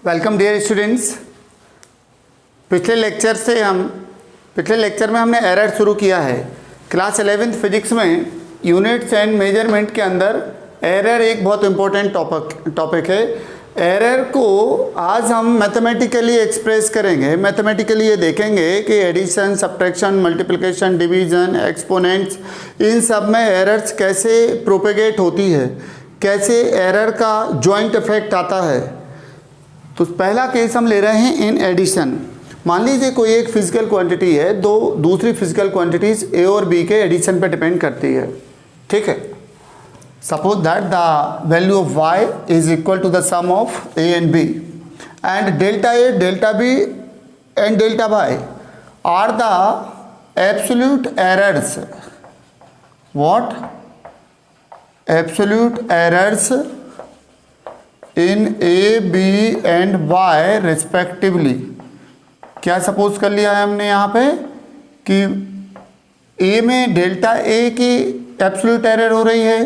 Welcome dear students. पिछले lecture में हमने एरर शुरू किया है। क्लास 11th फिजिक्स में यूनिट्स एंड मेजरमेंट के अंदर एरर एक बहुत इंपॉर्टेंट टॉपिक है। एरर को आज हम मैथमेटिकली एक्सप्रेस करेंगे। मैथमेटिकली ये देखेंगे कि addition, subtraction, multiplication, division, exponents, इन सब में एरर्स कैसे प्रोपेगेट होती है, कैसे एरर का जॉइंट इफेक्ट आता है। तो पहला केस हम ले रहे हैं इन एडिशन। मान लीजिए कोई एक फिजिकल क्वांटिटी है, दो दूसरी फिजिकल क्वांटिटीज ए और बी के एडिशन पे डिपेंड करती है। ठीक है, suppose that the value of y is equal to the sum of a and b and delta a, delta b and delta y are the absolute errors. What? Absolute errors in A, B and Y respectively. क्या suppose कर लिया है हमने यहाँ पे कि ए में delta A की एब्सोल्यूट एरर हो रही है,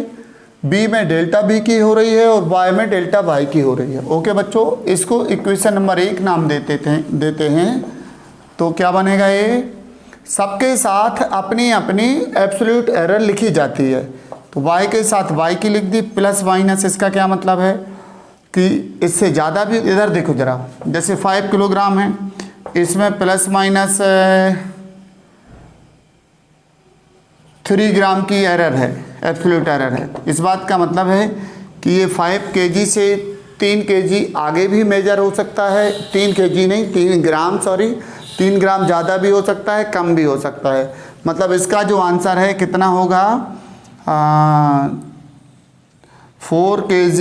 बी में डेल्टा बी की हो रही है और वाई में डेल्टा वाई की हो रही है। ओके बच्चों, इसको इक्वेशन नंबर 1 नाम देते हैं। तो क्या बनेगा? ये सबके साथ अपनी अपनी एब्सोल्यूट एरर लिखी जाती है। तो वाई के साथ वाई की लिख दी, प्लस माइनस। इसका क्या मतलब है कि इससे ज़्यादा भी, इधर देखो ज़रा, जैसे 5 किलोग्राम है, इसमें प्लस माइनस 3 ग्राम की एरर है, एब्सोल्यूट एरर है। इस बात का मतलब है कि ये 5 kg से 3 kg आगे भी मेजर हो सकता है। 3 kg नहीं, 3 ग्राम, सॉरी, 3 ग्राम ज़्यादा भी हो सकता है, कम भी हो सकता है। मतलब इसका जो आंसर है कितना होगा? 4 kg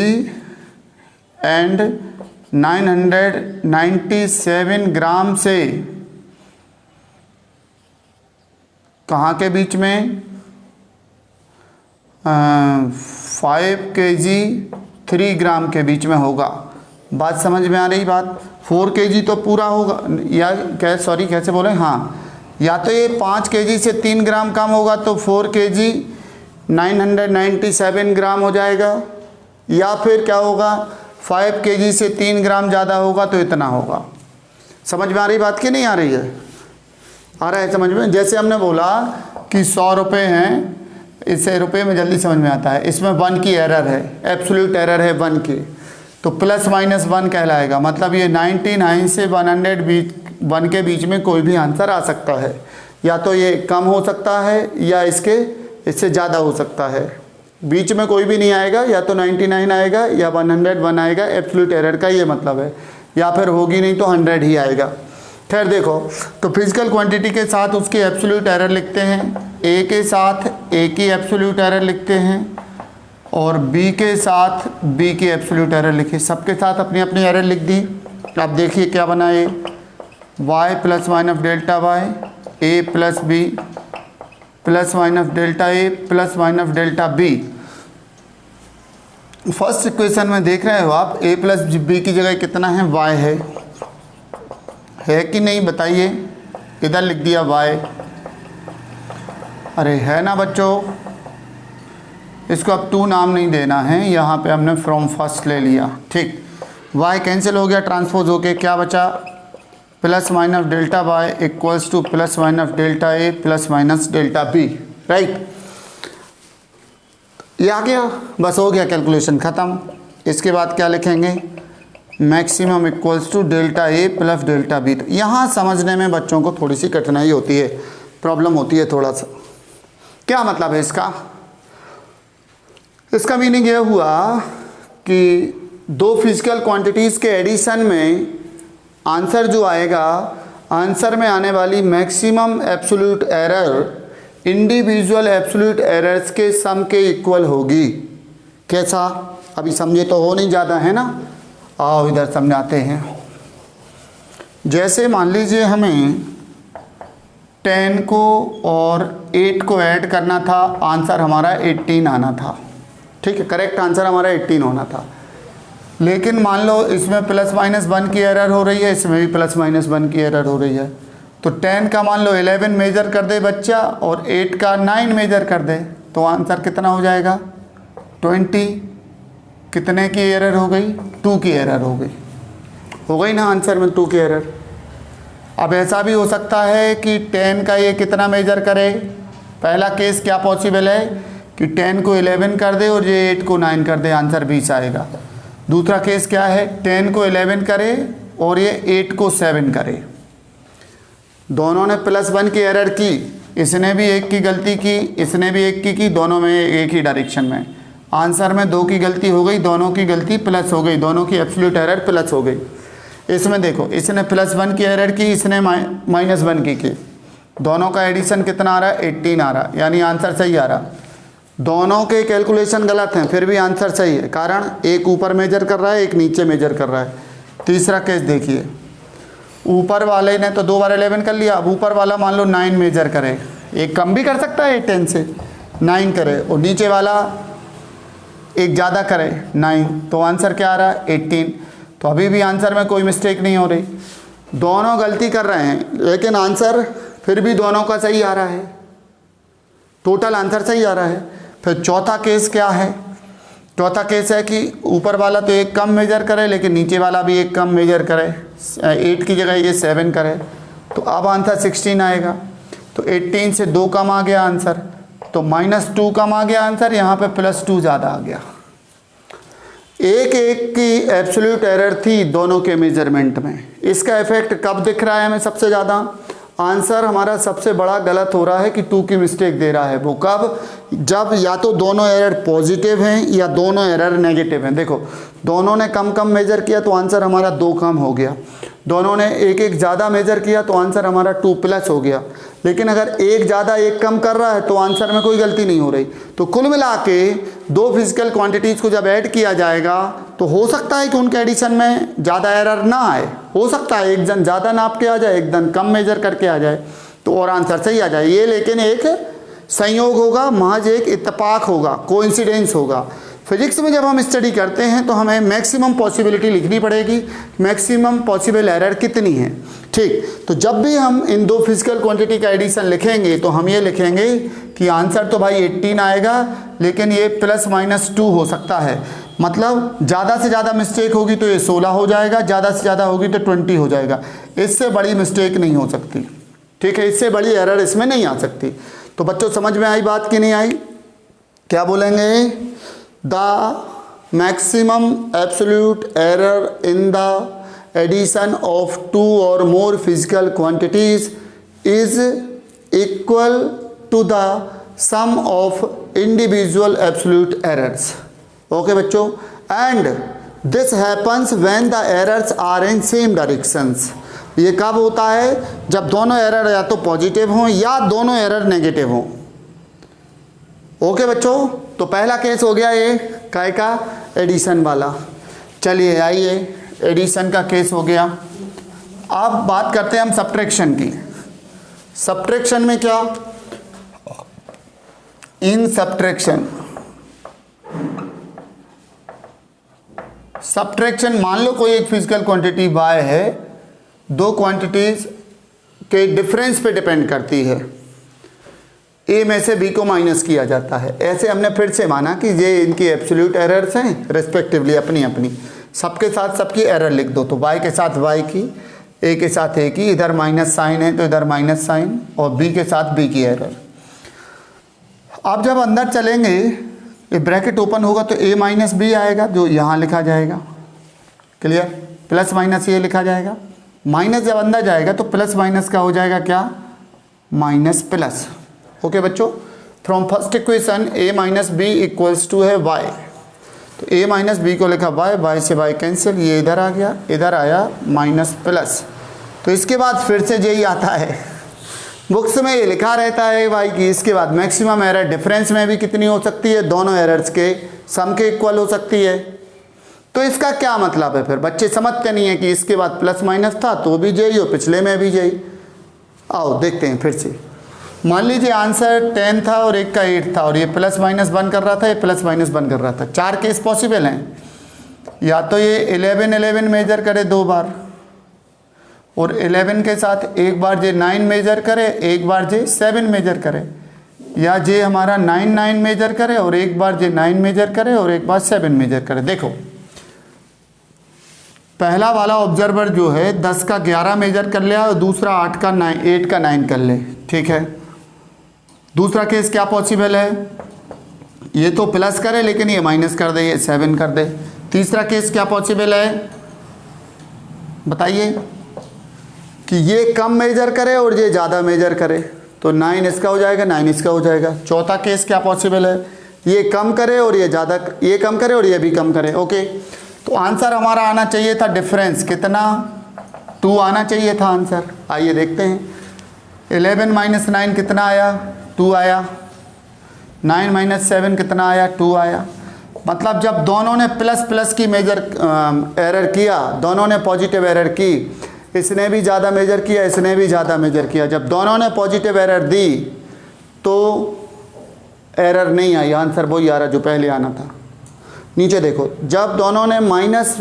एंड 997 ग्राम से कहाँ के बीच में? 5 kg 3 ग्राम के बीच में होगा। बात समझ में आ रही? बात 4 kg तो पूरा होगा, या कैसे बोले? हाँ, या तो ये 5 kg से 3 ग्राम कम होगा तो 4 kg 997 ग्राम हो जाएगा, या फिर क्या होगा, 5 kg से 3 ग्राम ज़्यादा होगा तो इतना होगा। समझ में आ रही बात कि नहीं आ रही है? आ रहा है समझ में? जैसे हमने बोला कि 100 रुपये हैं, इससे रुपये में जल्दी समझ में आता है। इसमें 1 की एरर है, एब्सोल्यूट एरर है 1 की, तो प्लस माइनस 1 कहलाएगा। मतलब ये 99 से 101 के बीच में कोई भी आंसर आ सकता है। या तो ये कम हो सकता है या इससे ज़्यादा हो सकता है। बीच में कोई भी नहीं आएगा, या तो 99 आएगा या 101 आएगा। एब्सोल्यूट एरर का ये मतलब है। या फिर होगी नहीं तो 100 ही आएगा। खैर देखो, तो फिजिकल क्वांटिटी के साथ उसकी एब्सोल्यूट एरर लिखते हैं, ए के साथ ए की एब्सोल्यूट एरर लिखते हैं और बी के साथ बी की एब्सोल्यूट एरर लिखी। सबके साथ अपनी अपनी एरर लिख दी। अब देखिए क्या बना ये, y plus minus delta Y, A plus B plus minus delta A plus minus delta B. First equation में देख रहे हो आप, ए प्लस बी की जगह कितना है? y है कि नहीं बताइए? इधर लिख दिया y। अरे है ना बच्चों? इसको अब 2 नाम नहीं देना है, यहाँ पे हमने फ्रॉम फर्स्ट ले लिया। ठीक, y कैंसिल हो गया, ट्रांसपोज हो के क्या बचा? Plus minus delta y equals to plus minus delta A plus minus delta b. Right, ये आ गया, बस हो गया, कैलकुलेशन ख़त्म। इसके बाद क्या लिखेंगे? Maximum equals to delta A plus delta B. यहाँ समझने में बच्चों को थोड़ी सी कठिनाई होती है, प्रॉब्लम होती है थोड़ा सा। क्या मतलब है इसका? इसका मीनिंग यह हुआ कि दो फिजिकल क्वांटिटीज़ के एडिशन में आंसर जो आएगा, आंसर में आने वाली maximum absolute error individual absolute errors के सम के इक्वल होगी। कैसा? अभी समझे तो हो नहीं, ज़्यादा है ना? आओ इधर समझाते हैं। जैसे मान लीजिए हमें 10 को और 8 को ऐड करना था, आंसर हमारा 18 आना था। ठीक है, करेक्ट आंसर हमारा 18 होना था। लेकिन मान लो इसमें प्लस माइनस 1 की एरर हो रही है, इसमें भी प्लस माइनस 1 की एरर हो रही है। तो 10 का मान लो 11 मेजर कर दे बच्चा और 8 का 9 मेजर कर दे, तो आंसर कितना हो जाएगा? 20। कितने की एरर हो गई? 2 की एरर हो गई। हो गई ना आंसर में 2 की एरर। अब ऐसा भी हो सकता है कि 10 का ये कितना मेजर करे। पहला केस क्या पॉसिबल है कि 10 को 11 कर दे और ये 8 को 9 कर दे, आंसर 20 आएगा। दूसरा केस क्या है, 10 को 11 करे और ये 8 को 7 करे। दोनों ने +1 की एरर की, इसने भी 1 की गलती की, इसने भी 1 की, दोनों में एक ही डायरेक्शन में। आंसर में 2 की गलती हो गई, दोनों की गलती प्लस हो गई, दोनों की एब्सोल्यूट एरर प्लस हो गई। इसमें देखो, इसने +1 की एरर की, इसने -1 की। दोनों का एडिशन कितना आ रहा है, 18 आ रहा, यानी आंसर सही आ रहा। दोनों के कैलकुलेशन गलत हैं, फिर भी आंसर सही है, कारण एक ऊपर मेजर कर रहा है, एक नीचे मेजर कर रहा है। तीसरा केस देखिए, ऊपर वाले ने तो 2 बार 11 कर लिया, अब ऊपर वाला मान लो 9 मेजर करे, एक कम भी कर सकता है 10 से, 9 करे, और नीचे वाला एक ज़्यादा करे 9, तो आंसर क्या आ रहा है 18। तो अभी भी आंसर में कोई मिस्टेक नहीं हो रही, दोनों गलती कर रहे हैं लेकिन आंसर फिर भी दोनों का सही आ रहा है, टोटल आंसर सही आ रहा है। फिर चौथा केस क्या है, चौथा केस है कि ऊपर वाला तो एक कम मेजर करे लेकिन नीचे वाला भी एक कम मेजर करे, 8 की जगह ये 7 करे, तो अब आंसर 16 आएगा। तो 18 से 2 कम आ गया आंसर, तो -2 कम आ गया आंसर, यहाँ पे +2 ज़्यादा आ गया। एक की एब्सोल्यूट एरर थी दोनों के मेजरमेंट में। इसका इफेक्ट कब दिख रहा है हमें सबसे ज़्यादा, आंसर हमारा सबसे बड़ा गलत हो रहा है कि 2 की मिस्टेक दे रहा है, वो कब, जब या तो दोनों एरर पॉजिटिव हैं या दोनों एरर नेगेटिव हैं। देखो, दोनों ने कम कम मेजर किया तो आंसर हमारा 2 कम हो गया, दोनों ने एक ज़्यादा मेजर किया तो आंसर हमारा 2 प्लस हो गया। लेकिन अगर एक ज़्यादा एक कम कर रहा है तो आंसर में कोई गलती नहीं हो रही। तो कुल मिला के 2 फिजिकल क्वांटिटीज़ को जब ऐड किया जाएगा तो हो सकता है कि उनके एडिशन में ज़्यादा एरर ना आए, हो सकता है एक जन ज़्यादा नाप के आ जाए, एक जन कम मेजर करके आ जाए, तो और आंसर सही आ जाए। ये लेकिन एक संयोग होगा, महज एक इत्तेफाक होगा, कोइंसिडेंस होगा। फिजिक्स में जब हम स्टडी करते हैं तो हमें मैक्सिमम पॉसिबिलिटी लिखनी पड़ेगी, मैक्सिमम पॉसिबल एरर कितनी है। ठीक, तो जब भी हम इन 2 फिजिकल क्वांटिटी का एडिशन लिखेंगे तो हम ये लिखेंगे कि आंसर तो भाई 18 आएगा, लेकिन ये +-2 हो सकता है। मतलब ज़्यादा से ज़्यादा मिस्टेक होगी तो ये 16 हो जाएगा, ज़्यादा से ज़्यादा होगी तो 20 हो जाएगा, इससे बड़ी मिस्टेक नहीं हो सकती। ठीक है, इससे बड़ी एरर इसमें नहीं आ सकती। तो बच्चों समझ में आई बात कि नहीं आई, क्या बोलेंगे, the maximum absolute error in the addition of 2 or more physical quantities is equal to the sum of individual absolute errors. Okay बच्चों, and this happens when the errors are in same directions. ये कब होता है, जब दोनों error या तो positive हों या दोनों एरर नेगेटिव हों। ओके बच्चों, तो पहला केस हो गया ये काय का, एडिशन वाला। चलिए आइए, एडिशन का केस हो गया। अब बात करते हैं हम सब्ट्रैक्शन की। सब्ट्रैक्शन में क्या, इन सब्ट्रैक्शन मान लो कोई एक फिजिकल क्वांटिटी y है, 2 क्वांटिटीज के डिफरेंस पे डिपेंड करती है, ए में से बी को माइनस किया जाता है। ऐसे हमने फिर से माना कि ये इनकी एब्सोल्यूट एरर्स हैं रेस्पेक्टिवली, अपनी अपनी, सबके साथ सबकी एरर लिख दो। तो y के साथ y की, ए के साथ ए की, इधर माइनस साइन है तो इधर माइनस साइन, और बी के साथ बी की एरर। अब जब अंदर चलेंगे, ये ब्रैकेट ओपन होगा तो a माइनस बी आएगा, जो यहाँ लिखा जाएगा, क्लियर, प्लस माइनस ये लिखा जाएगा। माइनस जब अंदर जाएगा तो प्लस माइनस का हो जाएगा क्या, माइनस प्लस। ओके बच्चों, from first equation a minus B equals to है y, तो a माइनस बी को लिखा y से y कैंसिल, ये इधर आ गया, इधर आया माइनस प्लस। तो इसके बाद फिर से यही आता है, बुक्स में ये लिखा रहता है y की। इसके बाद मैक्सिमम एरर डिफरेंस में भी कितनी हो सकती है, दोनों एरर्स के सम के इक्वल हो सकती है। तो इसका क्या मतलब है, फिर बच्चे समझते नहीं है कि इसके बाद प्लस माइनस था तो भी यही, और पिछले में भी यही। आओ देखते हैं फिर से। मान लीजिए आंसर 10 था और एक का 8 था, और ये प्लस माइनस बन कर रहा था, ये प्लस माइनस बन कर रहा था। 4 केस पॉसिबल हैं, या तो ये 11 मेजर करे 2 बार, और 11 के साथ एक बार जे 9 मेजर करे, एक बार जे 7 मेजर करे, या जे हमारा 9 मेजर करे और एक बार जे 9 मेजर करे और एक बार 7 मेजर करे। देखो पहला वाला ऑब्जर्वर जो है 10 का 11 मेजर कर लिया और दूसरा 8 का 9 कर ले, ठीक है। दूसरा केस क्या पॉसिबल है, ये तो प्लस करे लेकिन ये माइनस कर दे, ये 7 कर दे। तीसरा केस क्या पॉसिबल है बताइए, कि ये कम मेजर करे और ये ज़्यादा मेजर करे, तो 9 इसका हो जाएगा, 9 इसका हो जाएगा। चौथा केस क्या पॉसिबल है, ये कम करे और ये ज़्यादा, ये कम करे और ये भी कम करे, ओके। तो आंसर हमारा आना चाहिए था डिफरेंस कितना, 2 आना चाहिए था आंसर। आइए देखते हैं, 11 - 9 कितना आया, 2 आया। 9 - 7 कितना आया, 2 आया। मतलब जब दोनों ने प्लस प्लस की मेजर एरर किया, दोनों ने पॉजिटिव एरर की, इसने भी ज़्यादा मेजर किया, इसने भी ज़्यादा मेजर किया, जब दोनों ने पॉजिटिव एरर दी तो एरर नहीं आई, आंसर वही आ रहा जो पहले आना था। नीचे देखो, जब दोनों ने माइनस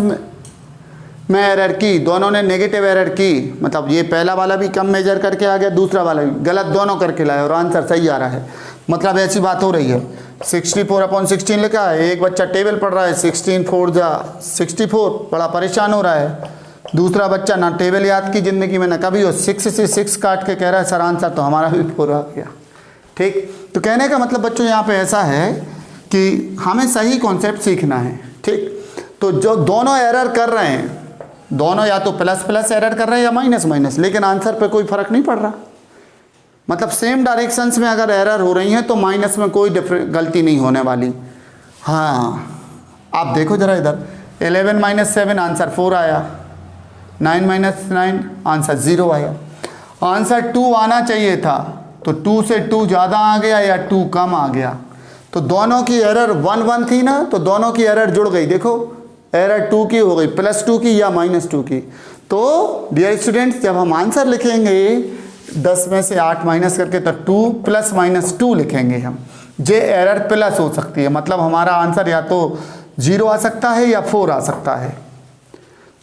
में एरर की, दोनों ने नेगेटिव एरर की, मतलब ये पहला वाला भी कम मेजर करके आ गया, दूसरा वाला भी गलत, दोनों करके लाया और आंसर सही आ रहा है। मतलब ऐसी बात हो रही है। 64/16 लिखा है, एक बच्चा टेबल पढ़ रहा है 16 4 जा 64, बड़ा परेशान हो रहा है। दूसरा बच्चा ना टेबल याद की ज़िंदगी में ना कभी हो, 6 से 6 काट के कह रहा है सर आंसर तो हमारा भी पूरा हो गया, ठीक। तो कहने का मतलब बच्चों यहाँ पे ऐसा है कि हमें सही कॉन्सेप्ट सीखना है, ठीक। तो जो दोनों एरर कर रहे हैं, दोनों या तो प्लस प्लस एरर कर रहे हैं या माइनस माइनस, लेकिन आंसर पे कोई फ़र्क नहीं पड़ रहा। मतलब सेम डायरेक्शंस में अगर एरर हो रही हैं तो माइनस में कोई गलती नहीं होने वाली। हाँ, आप देखो ज़रा इधर, 11 - 7 आंसर 4 आया, 9 - 9 आंसर 0 आया। आंसर 2 आना चाहिए था, तो 2 से 2 ज़्यादा आ गया या 2 कम आ गया। तो दोनों की एरर 1 1 थी ना, तो दोनों की एरर जुड़ गई। देखो एरर 2 की हो गई, +2 की या -2 की। तो डियर स्टूडेंट्स, जब हम आंसर लिखेंगे 10 में से 8 माइनस करके, तो 2 + -2 लिखेंगे हम। जे एरर प्लस हो सकती है, मतलब हमारा आंसर या तो 0 आ सकता है या 4 आ सकता है।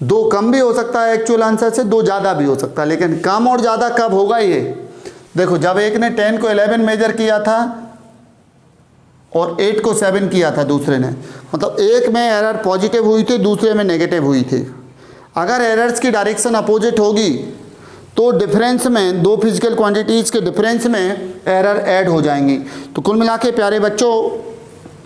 2 कम भी हो सकता है एक्चुअल आंसर से, 2 ज़्यादा भी हो सकता है, लेकिन कम और ज़्यादा कब होगा ये देखो। जब एक ने 10 को 11 मेजर किया था और 8 को 7 किया था दूसरे ने, मतलब एक में एरर पॉजिटिव हुई थी, दूसरे में नेगेटिव हुई थी। अगर एरर्स की डायरेक्शन अपोजिट होगी तो डिफरेंस में, दो फिजिकल क्वांटिटीज़ के डिफरेंस में एरर ऐड हो जाएंगी। तो कुल मिला के प्यारे बच्चों,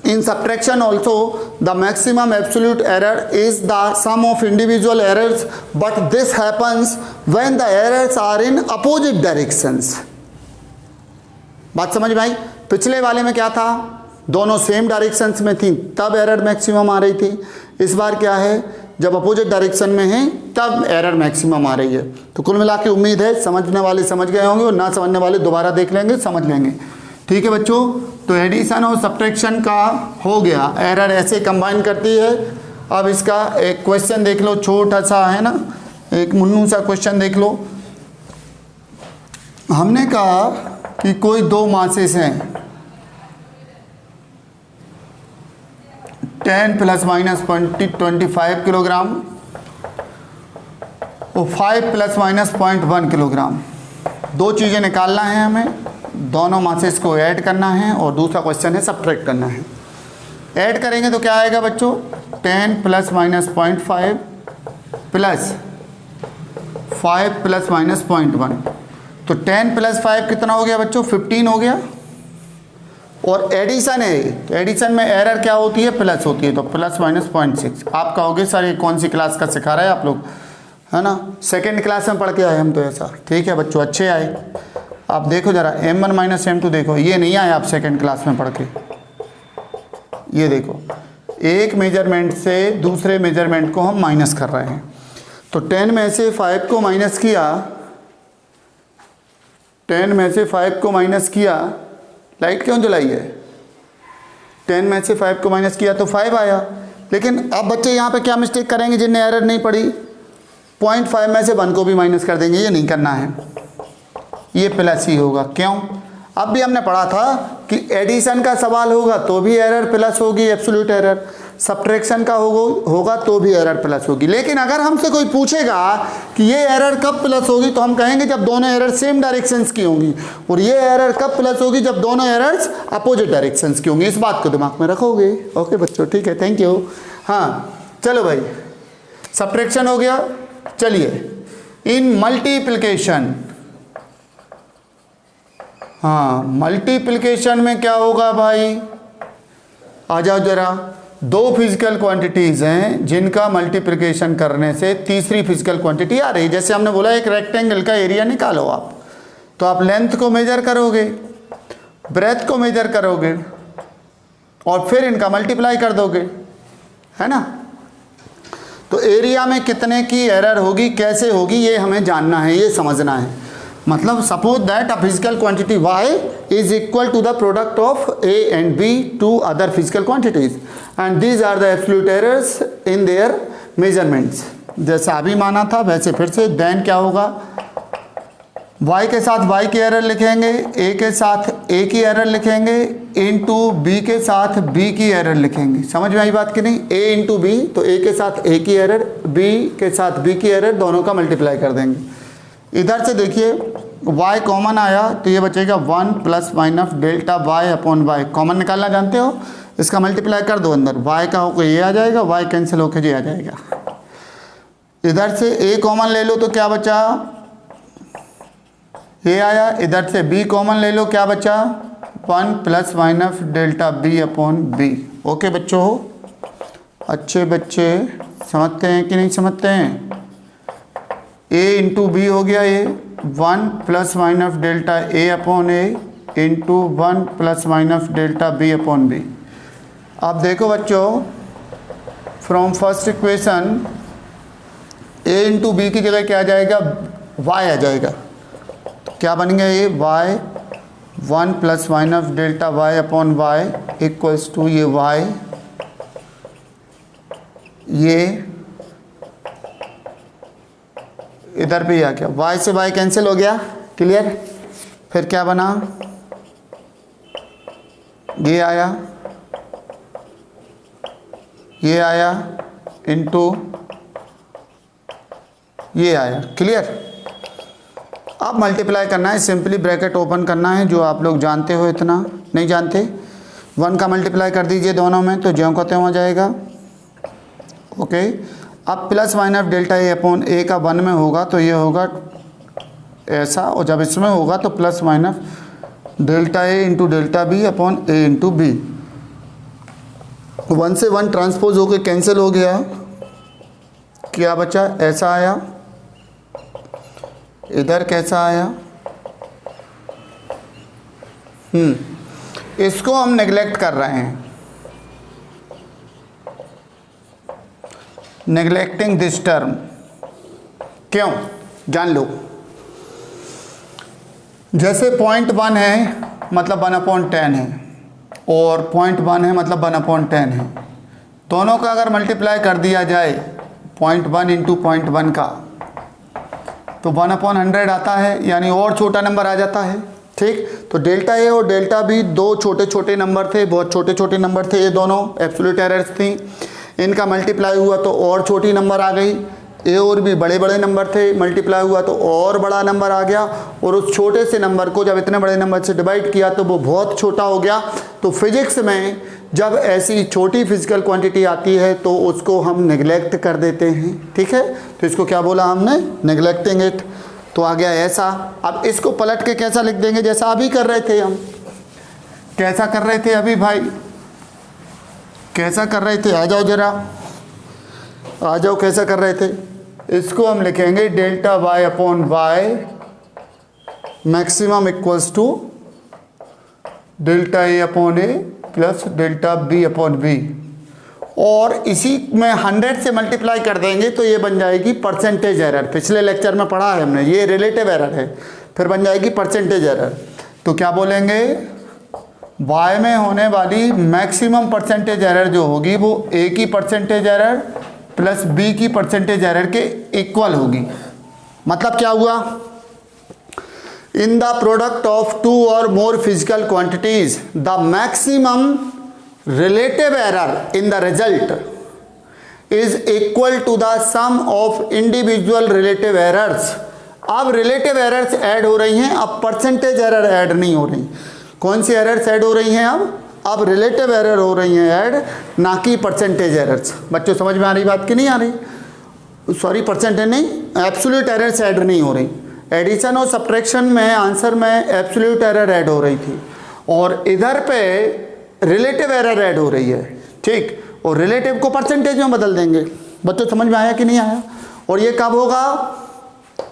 in subtraction also the maximum absolute error is the sum of individual errors, but this happens when the errors are in opposite directions। बात समझ में आई? पिछले वाले में क्या था, दोनों सेम डायरेक्शंस में थी तब एरर मैक्सिमम आ रही थी। इस बार क्या है, जब अपोजिट डायरेक्शन में है तब एरर मैक्सिमम आ रही है। तो कुल मिला के उम्मीद है समझने वाले समझ गए होंगे और ना समझने वाले दोबारा देख लेंगे, समझ लेंगे। ठीक है बच्चों, तो एडिशन और सब्ट्रैक्शन का हो गया, एरर ऐसे कंबाइन करती है। अब इसका एक क्वेश्चन देख लो, छोटा सा है ना, एक मुन्नू सा क्वेश्चन देख लो। हमने कहा कि कोई 2 मासेस हैं, 10 ± 25 किलोग्राम और 5 ± 0.1 किलोग्राम। 2 चीज़ें निकालना है हमें, दोनों मासेस को ऐड करना है और दूसरा क्वेश्चन है सब्ट्रैक्ट करना है। ऐड करेंगे तो क्या आएगा बच्चों, 10 ± 0.5 प्लस 5 ± 0.1। तो 10 + 5 कितना हो गया बच्चों, 15 हो गया। और एडिशन है, एडिशन में एरर क्या होती है, प्लस होती है, तो प्लस माइनस 0.6। आप कहोगे सर ये कौन सी क्लास का सिखा रहा है आप लोग, है ना, सेकेंड क्लास में पढ़ के आए हम तो ऐसा। ठीक है बच्चों, अच्छे आए। आप देखो ज़रा M1 - M2 देखो, ये नहीं आए आप सेकेंड क्लास में पढ़ के। ये देखो, एक मेजरमेंट से दूसरे मेजरमेंट को हम माइनस कर रहे हैं। तो 10 में से 5 को माइनस किया, 10 में से 5 को माइनस किया, लाइट क्यों जलाई है, 10 में से 5 को माइनस किया तो 5 आया। लेकिन अब बच्चे यहाँ पे क्या मिस्टेक करेंगे, जिनने एरर नहीं पड़ी, 0.5 में से 1 को भी माइनस कर देंगे। ये नहीं करना है, ये प्लस ही होगा। क्यों, अब भी हमने पढ़ा था कि एडिशन का सवाल होगा तो भी एरर प्लस होगी, एब्सोल्यूट एरर। सब्ट्रैक्शन का होगा तो भी एरर प्लस होगी। लेकिन अगर हमसे कोई पूछेगा कि ये एरर कब प्लस होगी, तो हम कहेंगे जब दोनों एरर सेम डायरेक्शंस की होंगी। और ये एरर कब प्लस होगी, जब दोनों एरर्स अपोजिट डायरेक्शंस की होंगी। इस बात को दिमाग में रखोगे। ओके बच्चों, ठीक है, थैंक यू। हाँ चलो भाई, सब्ट्रैक्शन हो गया। चलिए इन मल्टीप्लिकेशन, हाँ मल्टीप्लिकेशन में क्या होगा भाई, आ जाओ जरा। दो फिजिकल क्वांटिटीज़ हैं जिनका मल्टीप्लिकेशन करने से तीसरी फिजिकल क्वांटिटी आ रही। जैसे हमने बोला एक रेक्टेंगल का एरिया निकालो आप, तो आप लेंथ को मेजर करोगे, ब्रेथ को मेजर करोगे और फिर इनका मल्टीप्लाई कर दोगे, है ना। तो एरिया में कितने की एरर होगी, कैसे होगी, ये हमें जानना है, ये समझना है। मतलब suppose that a physical quantity y is equal to the product of a and b two other physical quantities and these are the absolute errors in their measurements. जैसा अभी माना था वैसे फिर से, देन क्या होगा, y के साथ y की एरर लिखेंगे, a के साथ a की एरर लिखेंगे, इनटू b के साथ b की एरर लिखेंगे। समझ में आई बात कि नहीं, a इंटू b, तो a के साथ a की एरर, b के साथ b की एरर, दोनों का मल्टीप्लाई कर देंगे। इधर से देखिए y कॉमन आया तो ये बचेगा 1 plus minus delta y upon y, common निकालना जानते हो, इसका मल्टीप्लाई कर दो अंदर, y का होकर ये आ जाएगा, y कैंसिल होकर ये आ जाएगा। इधर से a कॉमन ले लो तो क्या बचा, ये आया। इधर से b कॉमन ले लो, क्या बचा, 1 plus minus delta b upon b। Okay बच्चों, अच्छे बच्चे समझते हैं कि नहीं समझते हैं। a इंटू बी हो गया, ये 1 plus minus delta a upon a into 1 plus minus delta b upon b। अब देखो बच्चों, from first equation a into B की जगह क्या आ जाएगा, y आ जाएगा। तो क्या बन गया ये y, 1 plus minus delta y upon y equals to ये y, ये इधर भी आ गया, y से y कैंसिल हो गया, क्लियर। फिर क्या बना, ये आया, ये आया इंटू ये आया, क्लियर। अब मल्टीप्लाई करना है, सिंपली ब्रैकेट ओपन करना है, जो आप लोग जानते हो, इतना नहीं जानते। 1 का मल्टीप्लाई कर दीजिए दोनों में, तो ज्यों का त्यों हो जाएगा। ओके, अब plus minus delta A upon ए का 1 में होगा तो ये होगा ऐसा, और जब इसमें होगा तो प्लस माइनस डेल्टा ए इंटू डेल्टा बी अपॉन ए इंटू बी। 1 से 1 ट्रांसपोज होकर कैंसिल हो गया, क्या बचा, ऐसा आया। इधर कैसा आया, इसको हम नेग्लेक्ट कर रहे हैं, नेग्लेक्टिंग दिस टर्म। क्यों, जान लो। जैसे 0.1 है मतलब 1/10 है, और 0.1 है मतलब 1/10 है। दोनों का अगर मल्टीप्लाई कर दिया जाए 0.1 इंटू 0.1 का, तो 1/100 आता है, यानी और छोटा नंबर आ जाता है। ठीक, तो डेल्टा ए और डेल्टा बी दो छोटे छोटे नंबर थे, बहुत छोटे छोटे नंबर थे, ये दोनों एब्सोल्यूट एरर्स थी। इनका मल्टीप्लाई हुआ तो और छोटी नंबर आ गई। ए और बी बड़े बड़े नंबर थे, मल्टीप्लाई हुआ तो और बड़ा नंबर आ गया, और उस छोटे से नंबर को जब इतने बड़े नंबर से डिवाइड किया तो वो बहुत छोटा हो गया। तो फिजिक्स में जब ऐसी छोटी फिजिकल क्वांटिटी आती है तो उसको हम नेग्लेक्ट कर देते हैं। ठीक है, तो इसको क्या बोला हमने, नेग्लेक्टिंग इट। तो आ गया ऐसा। अब इसको पलट के कैसा लिख देंगे, जैसा अभी कर रहे थे हम। कैसा कर रहे थे अभी भाई, कैसा कर रहे थे, आ जाओ जरा, आ जाओ, कैसा कर रहे थे। इसको हम लिखेंगे delta Y upon Y maximum equals to delta A upon A plus delta B upon B, और इसी में 100 से मल्टीप्लाई कर देंगे तो ये बन जाएगी परसेंटेज एरर। पिछले लेक्चर में पढ़ा है हमने, ये रिलेटिव एरर है, फिर बन जाएगी परसेंटेज एरर। तो क्या बोलेंगे, y में होने वाली मैक्सिमम परसेंटेज एरर जो होगी वो a की परसेंटेज एरर प्लस b की परसेंटेज एरर के इक्वल होगी। मतलब क्या हुआ, इन द प्रोडक्ट ऑफ 2 और more physical quantities the maximum relative error in the result is equal to the sum of individual relative errors. अब relative errors add हो रही हैं, अब परसेंटेज एरर ऐड नहीं हो रही। कौन सी एरर्स ऐड हो रही हैं अब रिलेटिव एरर हो रही हैं ऐड, ना कि परसेंटेज एरर्स। बच्चों समझ में आ रही बात कि नहीं आ रही। सॉरी परसेंटेज नहीं, एब्सोल्यूट एरर्स ऐड नहीं हो रही। एडिशन और सब्ट्रैक्शन में आंसर में एब्सोल्यूट एरर ऐड हो रही थी और इधर पे रिलेटिव एरर ऐड हो रही है, ठीक। और रिलेटिव को परसेंटेज में बदल देंगे। बच्चों समझ में आया कि नहीं आया? और ये कब होगा?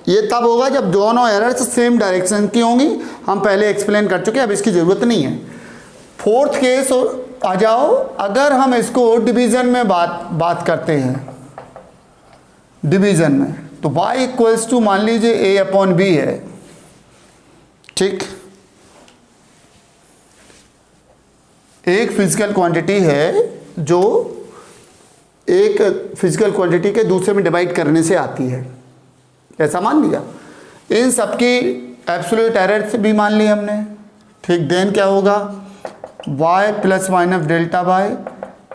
ये तब होगा जब दोनों एरर्स सेम डायरेक्शन की होंगी। हम पहले एक्सप्लेन कर चुके हैं, अब इसकी ज़रूरत नहीं है। फोर्थ केस आ जाओ, अगर हम इसको डिवीज़न में बात करते हैं, डिवीज़न में, तो y इक्वल्स टू मान लीजिए a/b है, ठीक। एक फिजिकल क्वांटिटी है जो एक फिजिकल क्वांटिटी के दूसरे में डिवाइड करने से आती है, ऐसा मान लिया। इन सबकी एब्सोल्यूट एरर से भी मान ली हमने, ठीक। देन क्या होगा? y plus minus delta y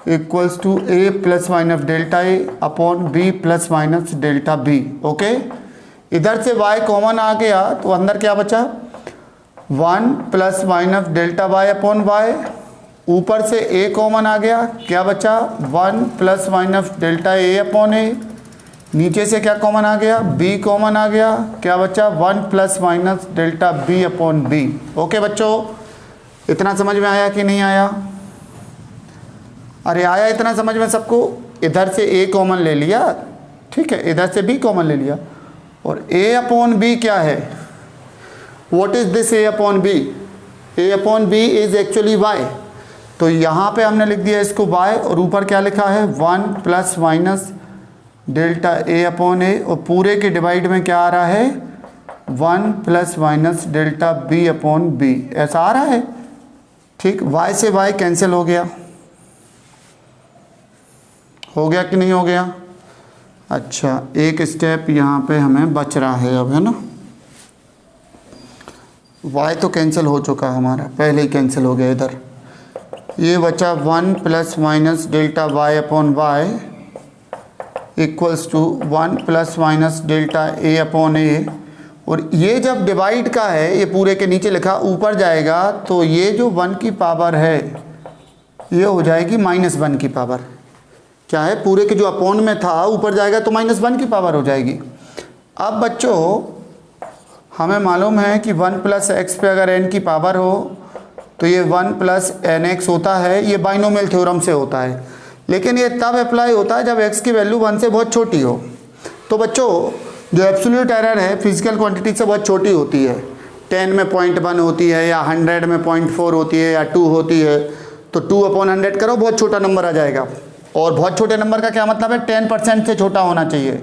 equals to a plus minus delta a upon b plus minus delta b। Okay, इधर से y कॉमन आ गया तो अंदर क्या बचा? 1 plus minus delta y upon y। ऊपर से a कॉमन आ गया, क्या बचा? 1 plus minus delta a upon a। नीचे से क्या कॉमन आ गया? b कॉमन आ गया, क्या बचा? 1 plus minus delta b upon b। Okay बच्चों, इतना समझ में आया कि नहीं आया? अरे आया इतना समझ में सबको? इधर से a कॉमन ले लिया, ठीक है, इधर से b कॉमन ले लिया, और a अपॉन b क्या है? What is this a upon b? a upon b is actually y। तो यहाँ पे हमने लिख दिया इसको y, और ऊपर क्या लिखा है? 1 plus minus delta a upon a, और पूरे के डिवाइड में क्या आ रहा है? 1 plus minus delta b upon b, ऐसा आ रहा है, ठीक। y से y कैंसिल हो गया कि नहीं हो गया? अच्छा, एक स्टेप यहाँ पे हमें बच रहा है अब, है ना। y तो कैंसिल हो चुका हमारा, पहले ही कैंसिल हो गया। इधर ये बचा 1 plus minus delta y upon y equals to 1 plus minus delta a upon a। और ये जब डिवाइड का है, ये पूरे के नीचे लिखा, ऊपर जाएगा तो ये जो 1 की पावर है ये हो जाएगी -1 की पावर। क्या है? पूरे के जो अपॉन में था ऊपर जाएगा तो -1 की पावर हो जाएगी। अब बच्चों हमें मालूम है कि 1 प्लस एक्स पे अगर n की पावर हो तो ये 1 प्लस nx होता है, ये बाइनोमियल थ्योरम से होता है। लेकिन ये तब अप्लाई होता है जब x की वैल्यू 1 से बहुत छोटी हो। तो बच्चों जो एब्सोल्यूट एरर है फिजिकल क्वांटिटी से बहुत छोटी होती है, 10 में 0.1 होती है, या 100 में 0.4 होती है, या 2 होती है, तो 2/100 करो, बहुत छोटा नंबर आ जाएगा। और बहुत छोटे नंबर का क्या मतलब है? 10% से छोटा होना चाहिए।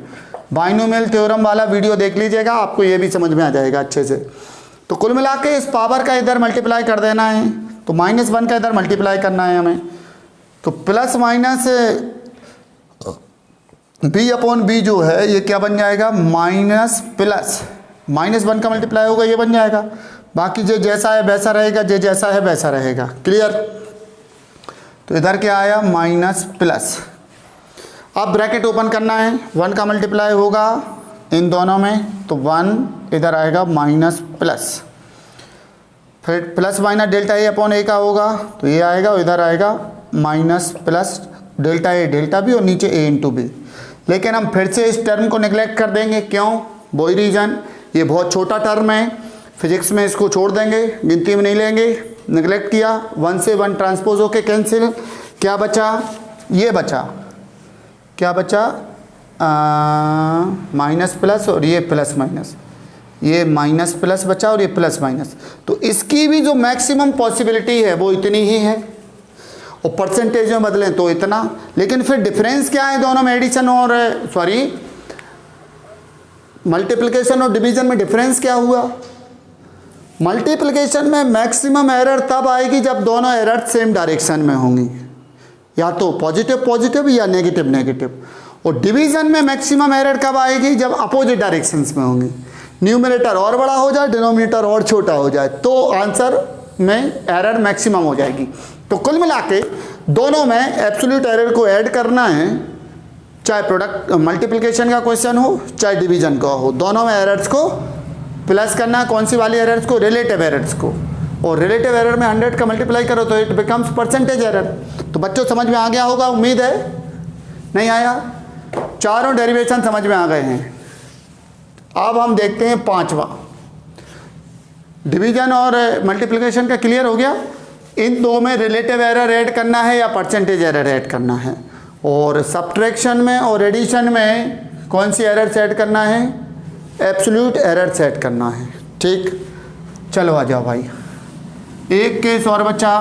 बाइनोमियल थ्योरम वाला वीडियो देख लीजिएगा, आपको ये भी समझ में आ जाएगा अच्छे से। तो कुल मिला के इस पावर का इधर मल्टीप्लाई कर देना है, तो -1 का इधर मल्टीप्लाई करना है हमें। तो plus minus b upon b जो है ये क्या बन जाएगा? माइनस प्लस -1 का मल्टीप्लाई होगा, ये बन जाएगा। बाकी जो जैसा है वैसा रहेगा, जो जैसा है वैसा रहेगा। क्लियर? तो इधर क्या आया? Minus plus. अब ब्रैकेट ओपन करना है, 1 का मल्टीप्लाई होगा इन दोनों में, तो 1 इधर आएगा माइनस प्लस, फिर plus minus delta a upon a का होगा, तो ये आएगा, और इधर आएगा minus plus delta a delta b, और नीचे a इंटू b। लेकिन हम फिर से इस टर्म को नेग्लेक्ट कर देंगे, क्यों? वही रीज़न, ये बहुत छोटा टर्म है, फिजिक्स में इसको छोड़ देंगे, गिनती में नहीं लेंगे। नेग्लेक्ट किया, 1 से 1 ट्रांसपोज होके कैंसिल। क्या बचा? ये बचा, क्या बचा? माइनस प्लस, और ये प्लस माइनस, ये माइनस प्लस बचा, और ये प्लस माइनस। तो इसकी भी जो मैक्सिमम पॉसिबिलिटी है वो इतनी ही है, और परसेंटेज में बदलें तो इतना। लेकिन फिर डिफरेंस क्या है दोनों में? एडिशन और मल्टीप्लिकेशन और डिवीजन में डिफरेंस क्या हुआ? मल्टीप्लिकेशन में मैक्सिमम एरर तब आएगी जब दोनों एरर सेम डायरेक्शन में होंगी, या तो पॉजिटिव पॉजिटिव या नेगेटिव नेगेटिव। और डिवीजन में मैक्सिमम एरर कब आएगी? जब अपोजिट डायरेक्शंस में होंगी। न्यूमरेटर और बड़ा हो जाए, डिनोमिनेटर और छोटा हो जाए, तो आंसर में एरर मैक्सिमम हो जाएगी। तो कुल मिला के दोनों में एब्सोल्यूट एरर को ऐड करना है, चाहे प्रोडक्ट मल्टीप्लिकेशन का क्वेश्चन हो चाहे डिवीजन का हो, दोनों में एरर्स को प्लस करना है। कौन सी वाली एरर्स को? रिलेटिव एरर्स को। और रिलेटिव एरर में 100 का मल्टीप्लाई करो तो इट बिकम्स परसेंटेज एरर। तो बच्चों समझ में आ गया होगा, उम्मीद है। नहीं आया? चारों डेरिवेशन समझ में आ गए हैं। अब हम देखते हैं पांचवा, डिवीजन और मल्टीप्लिकेशन का क्लियर हो गया। इन दो में रिलेटिव एरर ऐड करना है या परसेंटेज एरर ऐड करना है, और सब्ट्रैक्शन में और एडिशन में कौन सी एरर ऐड करना है, एब्सोल्यूट एरर सेट करना है। ठीक, चलो आ जाओ भाई, एक केस और बचा,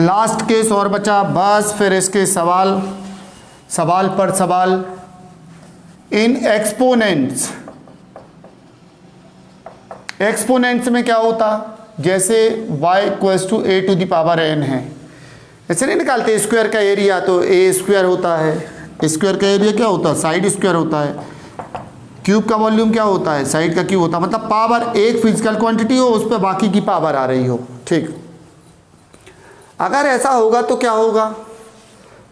लास्ट केस और बचा, बस फिर इसके सवाल पर सवाल। इन एक्सपोनेंट्स में क्या होता, जैसे y = a to the power n है, ऐसे नहीं निकालते स्क्वायर का एरिया, तो a स्क्वायर होता है, स्क्वायर का एरिया क्या होता है, साइड स्क्वायर होता है, क्यूब का वॉल्यूम क्या होता है, साइड का क्यूब होता है, मतलब पावर एक फिजिकल क्वांटिटी हो, उस पर बाकी की पावर आ रही हो। ठीक, अगर ऐसा होगा तो क्या होगा,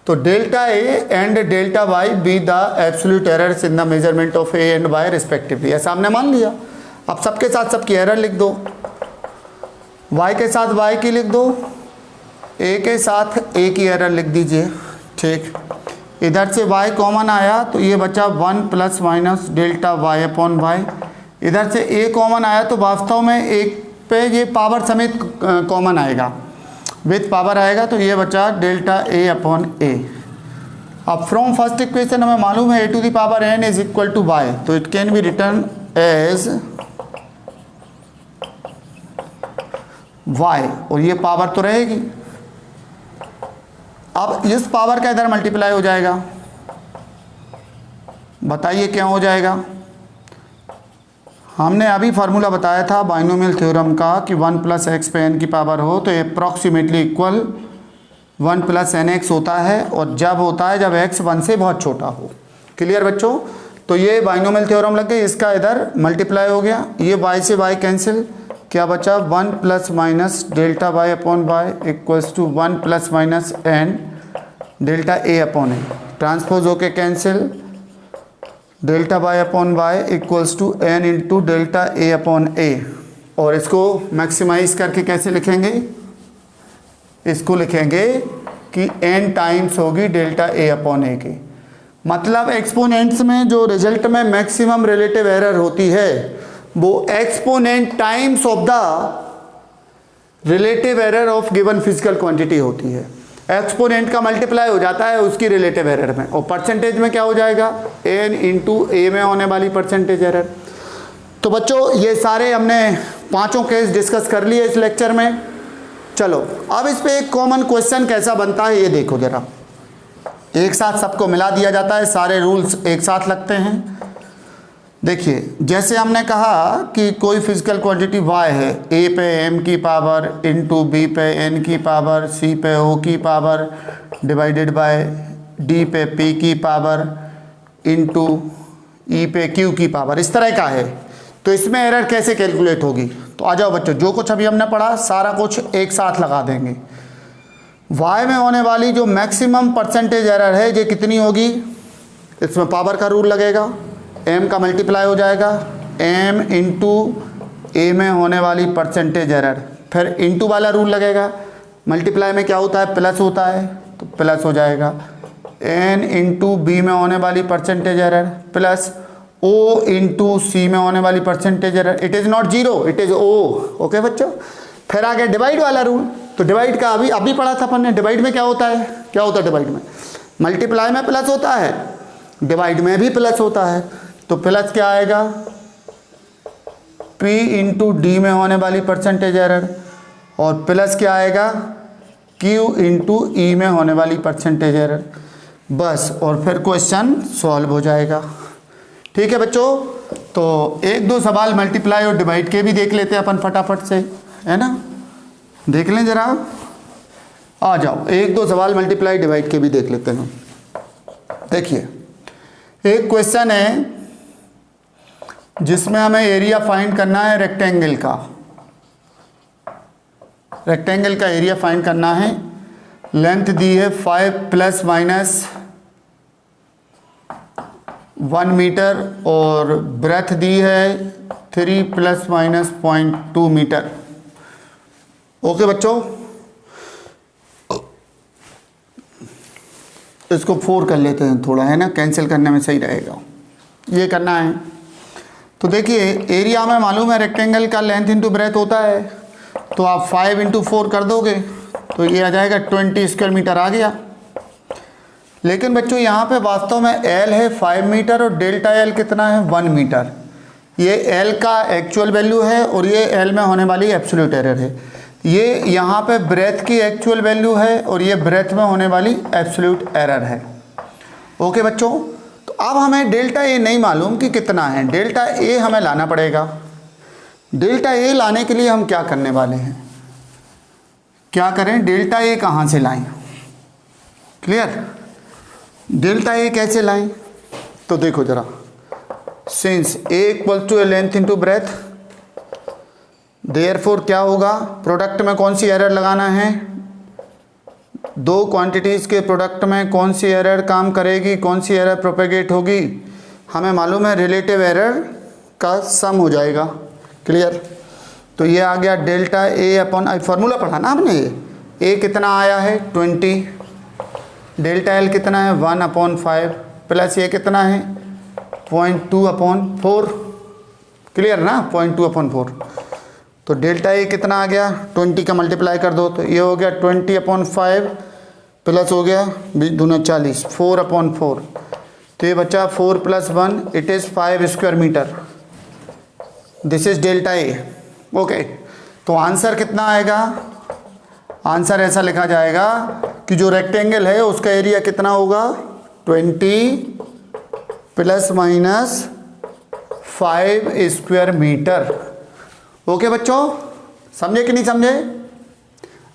तो delta a and delta y be the absolute errors in the measurement of a and y respectively. ऐसा हमने मान लिया। अब सबके साथ सबकी एरर लिख दो, y के साथ y की लिख दो, a के साथ a की एरर लिख दीजिए। ठीक, इधर से y कॉमन आया तो ये बचा 1 ± डेल्टा y अपॉन y। इधर से a कॉमन आया तो वास्तव में एक पे ये पावर समेत कॉमन आएगा, विथ पावर आएगा, तो ये बचा डेल्टा a अपॉन a। अब फ्रॉम फर्स्ट इक्वेशन हमें मालूम है a to the power n is equal to y, तो it can be written as y, और ये पावर तो रहेगी। अब इस पावर का इधर मल्टीप्लाई हो जाएगा, बताइए क्या हो जाएगा। हमने अभी फार्मूला बताया था बाइनोमियल थ्योरम का कि 1 + x पे n की पावर हो तो अप्रॉक्सीमेटली इक्वल 1 + nx होता है, और जब होता है जब x 1 से बहुत छोटा हो। क्लियर बच्चों, तो ये बाइनोमियल थ्योरम लग गई, इसका इधर मल्टीप्लाई हो गया, ये y से y कैंसिल, क्या बचा 1 ± delta y upon y equals to 1 ± n delta a upon a, transpose होके cancel, delta y upon y equals to n into delta a upon a। और इसको मैक्सिमाइज करके कैसे लिखेंगे, इसको लिखेंगे कि n टाइम्स होगी डेल्टा a अपॉन a की। मतलब एक्सपोनेंट्स में जो रिजल्ट में मैक्सिमम रिलेटिव एरर होती है वो exponent times of the relative error of given physical quantity होती है। एक्सपोनेंट का मल्टीप्लाई हो जाता है उसकी रिलेटिव एरर में, और परसेंटेज में क्या हो जाएगा, n इंटू a में होने वाली परसेंटेज एरर। तो बच्चों ये सारे हमने पांचों केस डिस्कस कर लिए इस लेक्चर में। चलो अब इस पे एक कॉमन क्वेश्चन कैसा बनता है ये देखो जरा, एक साथ सबको मिला दिया जाता है, सारे रूल्स एक साथ लगते हैं। देखिए जैसे हमने कहा कि कोई फिजिकल क्वांटिटी y है, a पे m की पावर इंटू b पे n की पावर, c पे o की पावर डिवाइडेड बाय d पे p की पावर इंटू e पे q की पावर, इस तरह का है। तो इसमें एरर कैसे कैलकुलेट होगी, तो आ जाओ बच्चों, जो कुछ अभी हमने पढ़ा सारा कुछ एक साथ लगा देंगे। y में होने वाली जो मैक्सिमम परसेंटेज एरर है ये कितनी होगी, इसमें पावर का रूल लगेगा, m का मल्टीप्लाई हो जाएगा, m इंटू a में होने वाली परसेंटेज एरर, फिर इंटू वाला रूल लगेगा, मल्टीप्लाई में क्या होता है प्लस होता है तो प्लस हो जाएगा, n इंटू b में होने वाली percentage error plus o into c में होने वाली percentage error, it is not zero it is o। Okay बच्चों, फिर आ गया डिवाइड वाला रूल। तो डिवाइड का अभी पढ़ा था अपन ने, डिवाइड में क्या होता है, डिवाइड में मल्टीप्लाई में प्लस होता है, डिवाइड में भी प्लस होता है। तो प्लस क्या आएगा, p इंटू डी में होने वाली परसेंटेज एरर, और प्लस क्या आएगा, q इंटू ई में होने वाली परसेंटेज एरर, बस। और फिर क्वेश्चन सॉल्व हो जाएगा। ठीक है बच्चों, तो एक दो सवाल मल्टीप्लाई और डिवाइड के भी देख लेते हैं अपन फटाफट से, है ना, देख लें जरा, आ जाओ एक दो सवाल मल्टीप्लाई डिवाइड के भी देख लेते हैं। देखिए एक क्वेश्चन है जिसमें हमें एरिया फाइंड करना है रेक्टेंगल का, रेक्टेंगल का एरिया फाइंड करना है। लेंथ दी है 5 ± 1 मीटर और ब्रेथ दी है 3 ± 0.2 मीटर। ओके बच्चों, इसको 4 कर लेते हैं थोड़ा, है ना, कैंसिल करने में सही रहेगा। ये करना है। तो देखिए एरिया में मालूम है रेक्टेंगल का लेंथ इंटू ब्रेथ होता है, तो आप 5 इंटू 4 कर दोगे तो ये आ जाएगा 20 स्क्वायर मीटर आ गया। लेकिन बच्चों यहाँ पे वास्तव में L है 5 मीटर और डेल्टा L कितना है 1 मीटर। ये L का एक्चुअल वैल्यू है और ये L में होने वाली एब्सोल्यूट एरर है। ये यहाँ पे ब्रेथ की एक्चुअल वैल्यू है और ये ब्रेथ में होने वाली एब्सोल्यूट एरर है। ओके बच्चों, तो अब हमें डेल्टा ए नहीं मालूम कि कितना है, डेल्टा ए हमें लाना पड़ेगा। डेल्टा ए लाने के लिए हम क्या करने वाले हैं, क्या करें, डेल्टा ए कहाँ से लाएं? क्लियर? डेल्टा ए कैसे लाएं? तो देखो जरा, since A equal to A length into breadth, therefore क्या होगा, प्रोडक्ट में कौन सी एरर लगाना है, दो क्वांटिटीज़ के प्रोडक्ट में कौन सी एरर काम करेगी, कौन सी एरर प्रोपेगेट होगी, हमें मालूम है रिलेटिव एरर का सम हो जाएगा। क्लियर? तो ये आ गया डेल्टा ए अपॉन, फार्मूला पढ़ा ना आपने, ये ए कितना आया है 20, डेल्टा एल कितना है 1/5 प्लस ये कितना है 0.2/4। क्लियर ना, 0.2/4। तो डेल्टा ए कितना आ गया, 20 का मल्टीप्लाई कर दो तो ये हो गया 20/5 प्लस हो गया 20×40 4/4। तो ये बचा 4 + 1 it is 5 square metre. This is delta A. Okay, तो आंसर कितना आएगा, आंसर ऐसा लिखा जाएगा कि जो रेक्टेंगल है उसका एरिया कितना होगा 20 ± 5 स्क्वायर मीटर। ओके बच्चों, समझे कि नहीं समझे?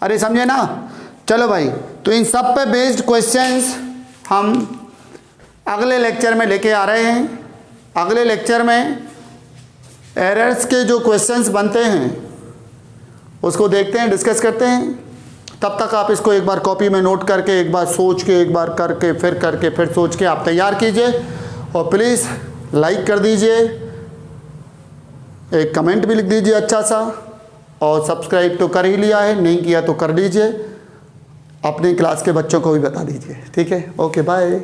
अरे समझे ना। चलो भाई, तो इन सब पे बेस्ड क्वेश्चंस हम अगले लेक्चर में लेके आ रहे हैं। अगले लेक्चर में एरर्स के जो क्वेश्चंस बनते हैं उसको देखते हैं, डिस्कस करते हैं। तब तक आप इसको एक बार कॉपी में नोट करके, एक बार सोच के, एक बार करके, फिर सोच के आप तैयार कीजिए। और प्लीज़ लाइक कर दीजिए, एक कमेंट भी लिख दीजिए अच्छा सा, और सब्सक्राइब तो कर ही लिया है, नहीं किया तो कर लीजिए, अपनी क्लास के बच्चों को भी बता दीजिए। ठीक है, ओके बाय।